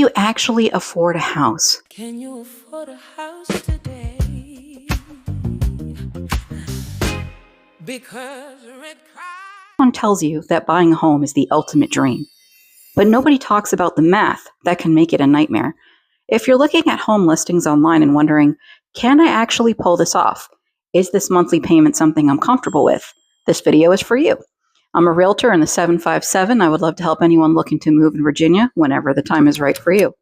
you actually afford a house? Can you afford a house today? Because red Everyone tells you that buying a home is the ultimate dream, but nobody talks about the math that can make it a nightmare. If you're looking at home listings online and wondering, can I actually pull this off? Is this monthly payment something I'm comfortable with? This video is for you. I'm a realtor in the 757. I would love to help anyone looking to move in Virginia whenever the time is right for you.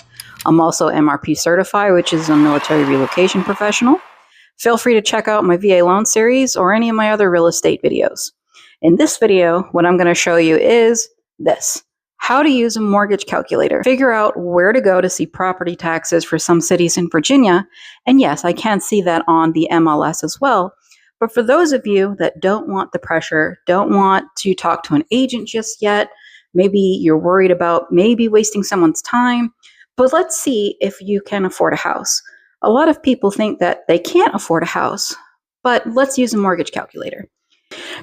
I'm also MRP certified, which is a military relocation professional. Feel free to check out my VA loan series or any of my other real estate videos. In this video, what I'm going to show you is this: how to use a mortgage calculator. Figure out where to go to see property taxes for some cities in Virginia. And yes, I can see that on the MLS as well. But for those of you that don't want the pressure, don't want to talk to an agent just yet, maybe you're worried about maybe wasting someone's time, but let's see if you can afford a house. A lot of people think that they can't afford a house, but let's use a mortgage calculator.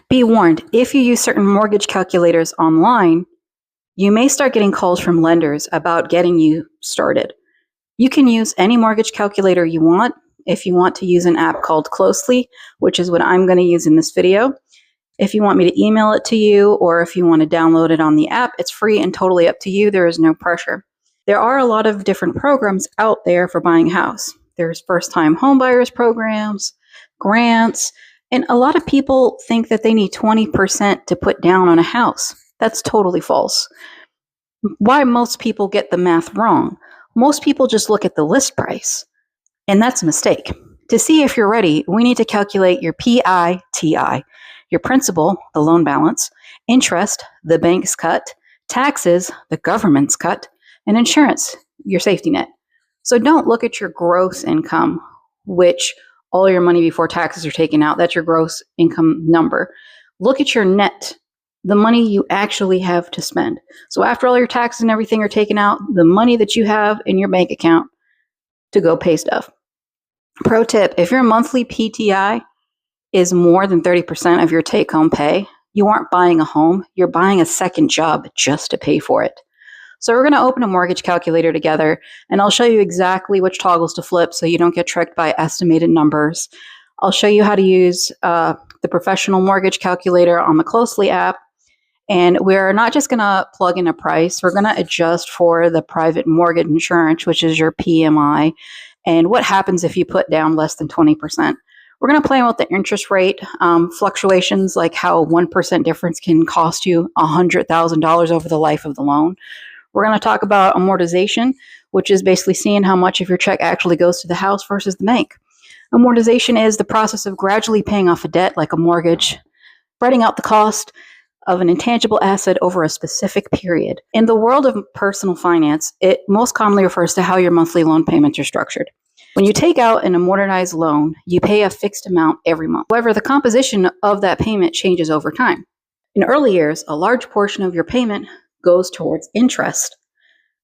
Be warned, if you use certain mortgage calculators online, you may start getting calls from lenders about getting you started. You can use any mortgage calculator you want. If you want to use an app called Closely, which is what I'm going to use in this video. If you want me to email it to you, or if you want to download it on the app, it's free and totally up to you. There is no pressure. There are a lot of different programs out there for buying a house. There's first-time homebuyers programs, grants, and a lot of people think that they need 20% to put down on a house. That's totally false. Why most people get the math wrong? Most people just look at the list price, and that's a mistake. To see if you're ready, we need to calculate your PITI, your principal, the loan balance, interest, the bank's cut, taxes, the government's cut, and insurance, your safety net. So don't look at your gross income, which all your money before taxes are taken out. That's your gross income number. Look at your net, the money you actually have to spend. So after all your taxes and everything are taken out, the money that you have in your bank account to go pay stuff. Pro tip, if your monthly PTI is more than 30% of your take-home pay, you aren't buying a home, you're buying a second job just to pay for it. So we're going to open a mortgage calculator together, and I'll show you exactly which toggles to flip so you don't get tricked by estimated numbers. I'll show you how to use the professional mortgage calculator on the Closely app, and we're not just going to plug in a price, we're going to adjust for the private mortgage insurance, which is your PMI, and what happens if you put down less than 20%. We're going to play with the interest rate fluctuations, like how a 1% difference can cost you $100,000 over the life of the loan. We're going to talk about amortization, which is basically seeing how much of your check actually goes to the house versus the bank. Amortization is the process of gradually paying off a debt, like a mortgage, spreading out the cost of an intangible asset over a specific period. In the world of personal finance, it most commonly refers to how your monthly loan payments are structured. When you take out an amortized loan, you pay a fixed amount every month. However, the composition of that payment changes over time. In early years, a large portion of your payment goes towards interest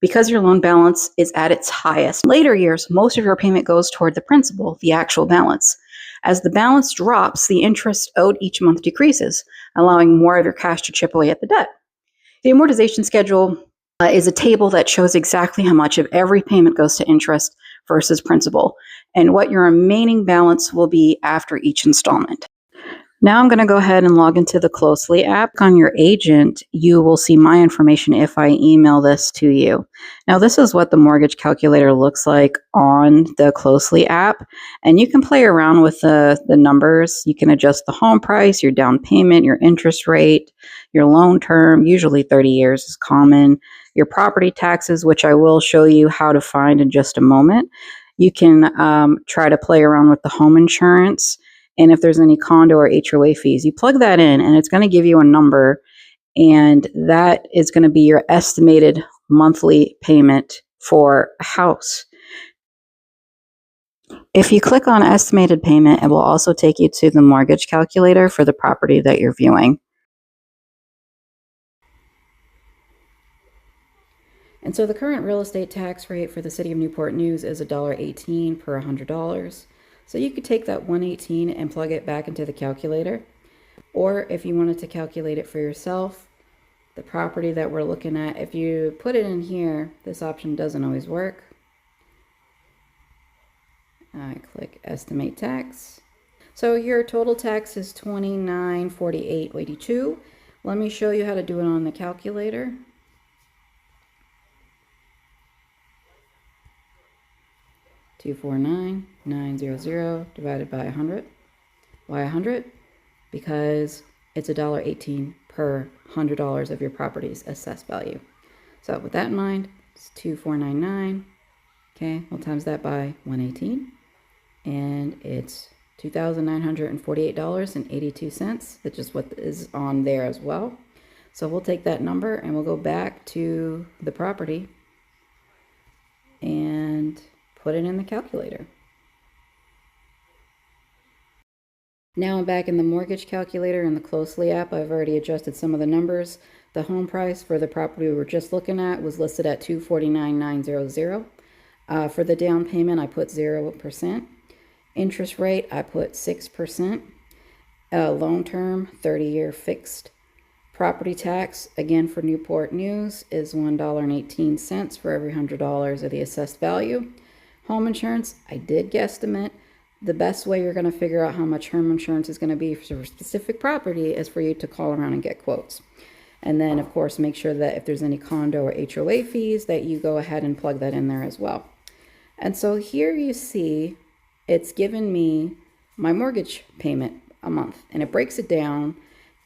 because your loan balance is at its highest. In later years, most of your payment goes toward the principal, the actual balance. As the balance drops, the interest owed each month decreases, allowing more of your cash to chip away at the debt. The amortization schedule is a table that shows exactly how much of every payment goes to interest versus principal, and what your remaining balance will be after each installment. Now I'm going to go ahead and log into the Closely app. On your agent, you will see my information if I email this to you. Now this is what the mortgage calculator looks like on the Closely app, and you can play around with the numbers. You can adjust the home price, your down payment, your interest rate, your loan term, usually 30 years is common, your property taxes, which I will show you how to find in just a moment. You can try to play around with the home insurance, and if there's any condo or HOA fees, you plug that in and it's going to give you a number, and that is going to be your estimated monthly payment for a house. If you click on estimated payment, it will also take you to the mortgage calculator for the property that you're viewing. And so the current real estate tax rate for the city of Newport News is $1.18 per $100. So you could take that $1.18 and plug it back into the calculator. Or if you wanted to calculate it for yourself, the property that we're looking at, if you put it in here, this option doesn't always work. I click estimate tax. So your total tax is $29.48.82. Let me show you how to do it on the calculator. $249,900 divided by 100. Why 100? Because it's $1.18 per $100 of your property's assessed value. So with that in mind, it's 2,499. Okay, we'll times that by 118, and it's $2,948.82. That's just what is on there as well. So we'll take that number and we'll go back to the property and put it in the calculator. Now I'm back in the mortgage calculator in the Closely app. I've already adjusted some of the numbers. The home price for the property we were just looking at was listed at $249,900. For the down payment, I put 0%. Interest rate, I put 6%. Loan term, 30-year fixed. Property tax, again for Newport News, is $1.18 for every $100 of the assessed value. Home insurance, I did guesstimate. The best way you're going to figure out how much home insurance is going to be for a specific property is for you to call around and get quotes. And then, of course, make sure that if there's any condo or HOA fees, that you go ahead and plug that in there as well. And so here you see it's given me my mortgage payment a month, and it breaks it down.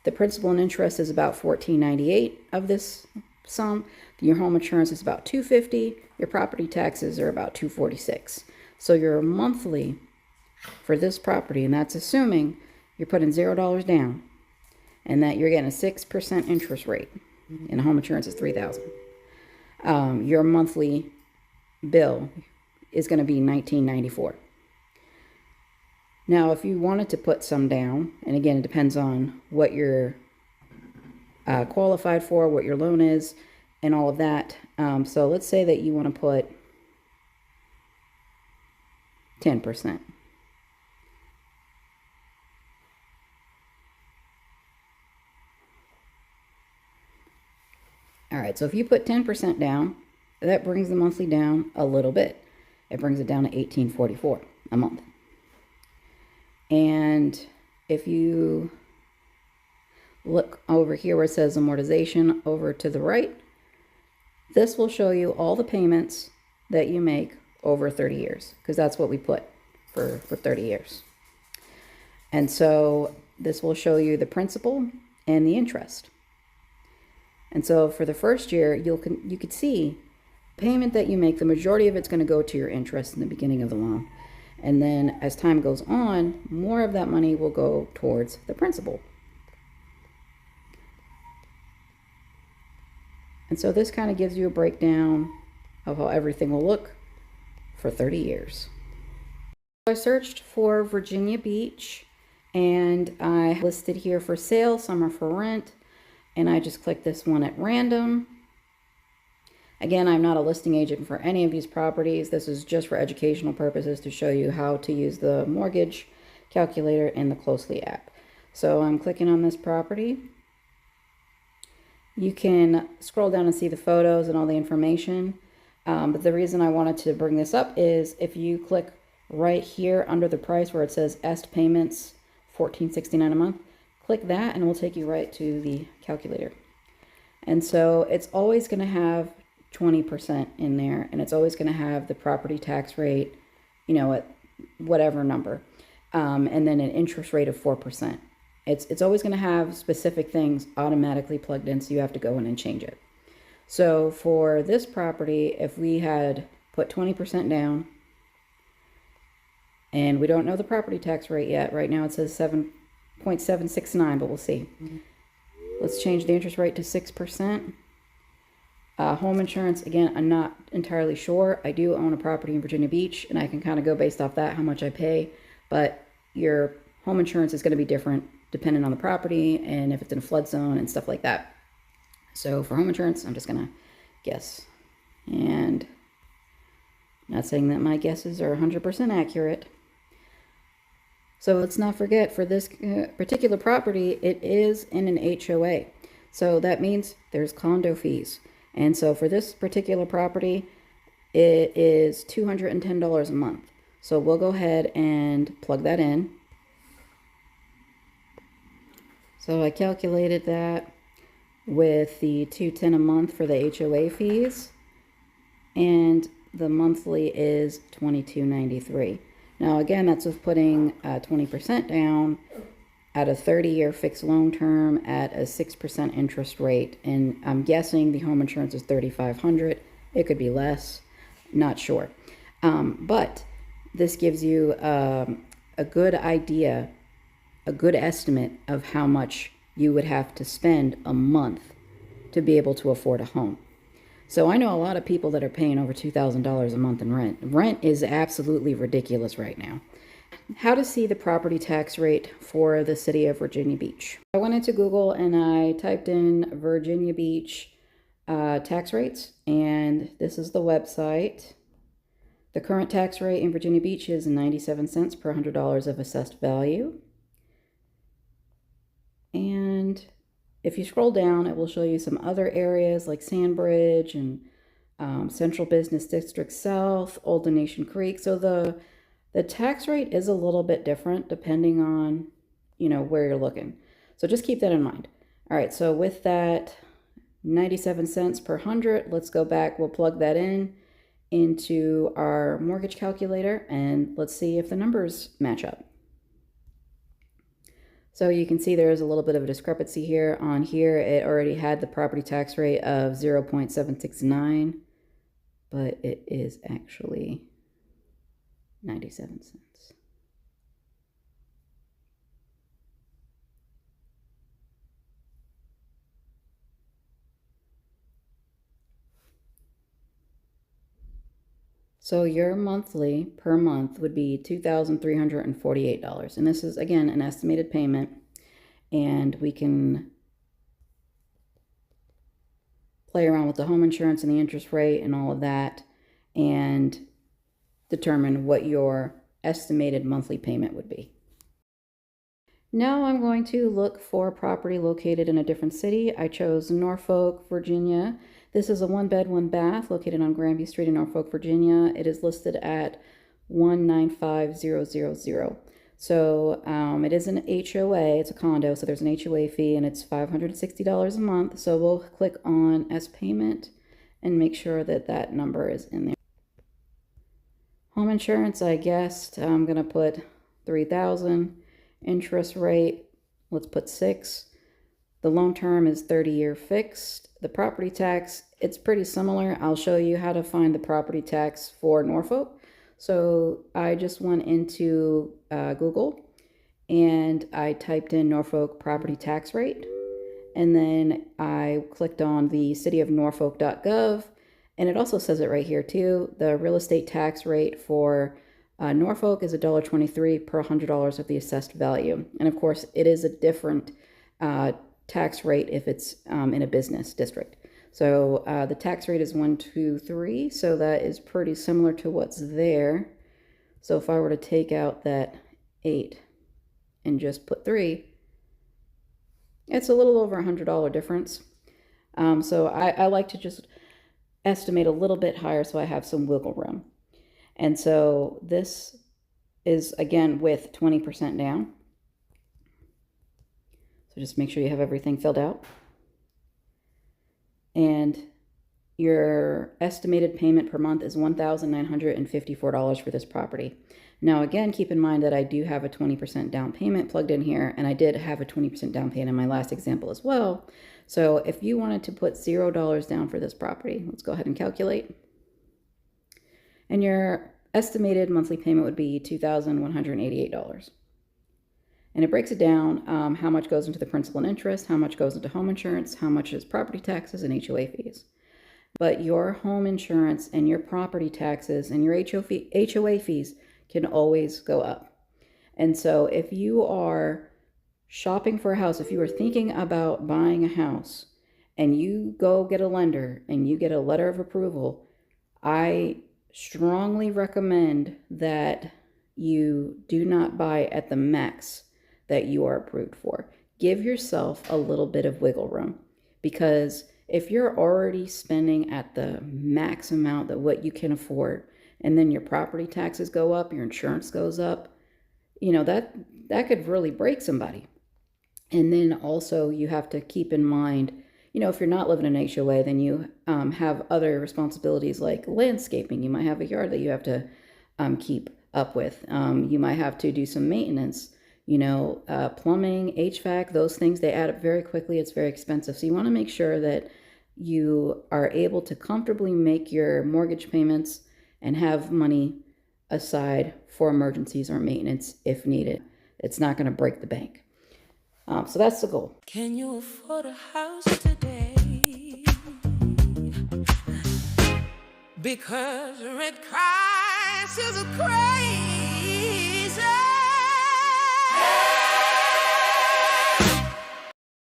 The principal and interest is about $14.98 of this sum. Your home insurance is about $250. Your property taxes are about $246. So your monthly for this property, and that's assuming you're putting $0 down and that you're getting a 6% interest rate, and the home insurance is $3,000. Your monthly bill is going to be $19.94. Now, if you wanted to put some down, and again, it depends on what you're qualified for, what your loan is, and all of that. So let's say that you want to put 10%. All right, so if you put 10% down, that brings the monthly down a little bit. It brings it down to $18.44 a month. And if you look over here where it says amortization over to the right, this will show you all the payments that you make over 30 years, because that's what we put for 30 years. And so this will show you the principal and the interest. And so for the first year, you could see payment that you make, the majority of it's going to go to your interest in the beginning of the loan. And then as time goes on, more of that money will go towards the principal. And so this kind of gives you a breakdown of how everything will look for 30 years. I searched for Virginia Beach, and I listed here for sale, some are for rent, and I just clicked this one at random. Again, I'm not a listing agent for any of these properties. This is just for educational purposes to show you how to use the mortgage calculator in the Closely app. So I'm clicking on this property. You can scroll down and see the photos and all the information. But the reason I wanted to bring this up is if you click right here under the price where it says est payments $14.69 a month, click that and it will take you right to the calculator. And so it's always going to have 20% in there, and it's always going to have the property tax rate, you know, at whatever number, and then an interest rate of 4%. It's always going to have specific things automatically plugged in, so you have to go in and change it. So for this property, if we had put 20% down, and we don't know the property tax rate yet, right now it says 7.769, but we'll see. Let's change the interest rate to 6%. Home insurance, again, I'm not entirely sure. I do own a property in Virginia Beach, and I can kind of go based off that, how much I pay. But your home insurance is going to be different depending on the property and if it's in a flood zone and stuff like that. So for home insurance, I'm just going to guess. And not saying that my guesses are 100% accurate. So let's not forget, for this particular property, it is in an HOA. So that means there's condo fees. And so for this particular property, it is $210 a month. So we'll go ahead and plug that in. So I calculated that with the $210 a month for the HOA fees, and the monthly is $22.93. Now again, that's with putting 20% down at a 30-year fixed loan term at a 6% interest rate, and I'm guessing the home insurance is $3,500. It could be less, not sure. But this gives you a good idea, a good estimate of how much you would have to spend a month to be able to afford a home. So I know a lot of people that are paying over $2,000 a month in rent. Rent is absolutely ridiculous right now. How to see the property tax rate for the city of Virginia Beach. I went into Google and I typed in Virginia Beach tax rates, and this is the website. The current tax rate in Virginia Beach is 97 cents per $100 of assessed value. And if you scroll down, it will show you some other areas like Sandbridge and Central Business District South, Old Donation Creek. So the tax rate is a little bit different depending on, where you're looking. So just keep that in mind. All right, so with that 97 cents per 100, let's go back. We'll plug that into our mortgage calculator, and let's see if the numbers match up. So you can see there's a little bit of a discrepancy here. On here, it already had the property tax rate of 0.769, but it is actually 97 cents. So your monthly per month would be $2,348. And this is, again, an estimated payment. And we can play around with the home insurance and the interest rate and all of that and determine what your estimated monthly payment would be. Now I'm going to look for a property located in a different city. I chose Norfolk, Virginia. This is a 1-bed, 1-bath located on Granby Street in Norfolk, Virginia. It is listed at $195,000. So it is an HOA, it's a condo, so there's an HOA fee, and it's $560 a month. So we'll click on as payment and make sure that that number is in there. Home insurance, I guessed, I'm gonna put $3,000. Interest rate, let's put 6. The loan term is 30-year fixed. The property tax, it's pretty similar. I'll show you how to find the property tax for Norfolk. So I just went into Google and I typed in Norfolk property tax rate. And then I clicked on the cityofnorfolk.gov, and it also says it right here too. The real estate tax rate for Norfolk is $1.23 per $100 of the assessed value. And of course, it is a different tax rate if it's in a business district. So the tax rate is 123, so that is pretty similar to what's there. So if I were to take out that 8 and just put 3, it's a little over $100 difference. So I like to just estimate a little bit higher so I have some wiggle room. And so this is, again, with 20% down. So just make sure you have everything filled out. And your estimated payment per month is $1,954 for this property. Now, again, keep in mind that I do have a 20% down payment plugged in here, and I did have a 20% down payment in my last example as well. So if you wanted to put $0 down for this property, let's go ahead and calculate. And your estimated monthly payment would be $2,188. And it breaks it down, how much goes into the principal and interest, how much goes into home insurance, how much is property taxes and HOA fees. But your home insurance and your property taxes and your HOA fees can always go up. And so if you are shopping for a house, if you are thinking about buying a house and you go get a lender and you get a letter of approval, I strongly recommend that you do not buy at the max that you are approved for. Give yourself a little bit of wiggle room. because if you're already spending at the max amount that what you can afford, and then your property taxes go up, your insurance goes up, that could really break somebody. And then also you have to keep in mind, if you're not living in an HOA, then you have other responsibilities like landscaping. You might have a yard that you have to keep up with. You might have to do some maintenance, plumbing, HVAC, those things, they add up very quickly. It's very expensive. So you want to make sure that you are able to comfortably make your mortgage payments and have money aside for emergencies or maintenance if needed. It's not going to break the bank. So that's the goal. Can you afford a house today? Because rent prices are crazy.